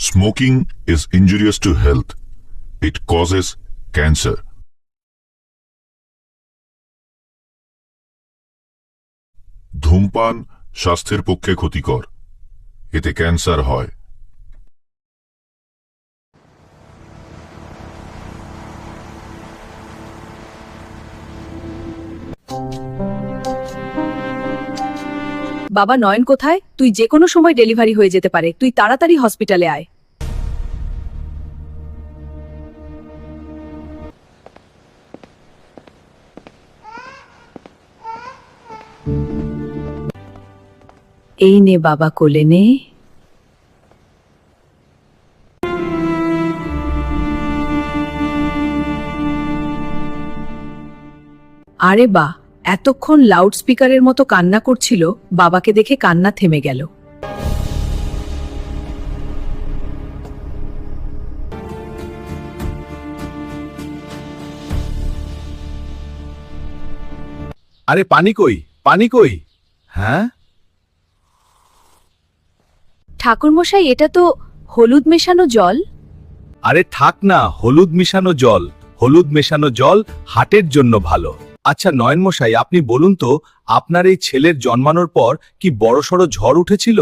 Smoking is injurious to health. It causes cancer. ধূমপান স্বাস্থ্যের পক্ষে ক্ষতিকর। এতে ক্যান্সার হয়। বাবা নয়ন কোথায়? তুই যে কোনো সময় ডেলিভারি হয়ে যেতে পারে, তুই তাড়াতাড়ি হসপিটালে আয়। এই নে বাবা, কোলে নে। আরে বা, এতক্ষণ লাউডস্পিকারের মতো কান্না করছিল, বাবাকে দেখে কান্না থেমে গেল। আরে পানি কই, পানি কই? হ্যাঁ, ঠাকুরমশাই, এটা তো হলুদ মেশানো জল। আরে থাক না, হলুদ মিশানো জল। হলুদ মেশানো জল হার্টের জন্য ভালো। আচ্ছা নয়ন মশাই, আপনি বলুন তো, আপনার এই ছেলের জন্মানোর পর কি বড়সড় ঝড় উঠেছিল?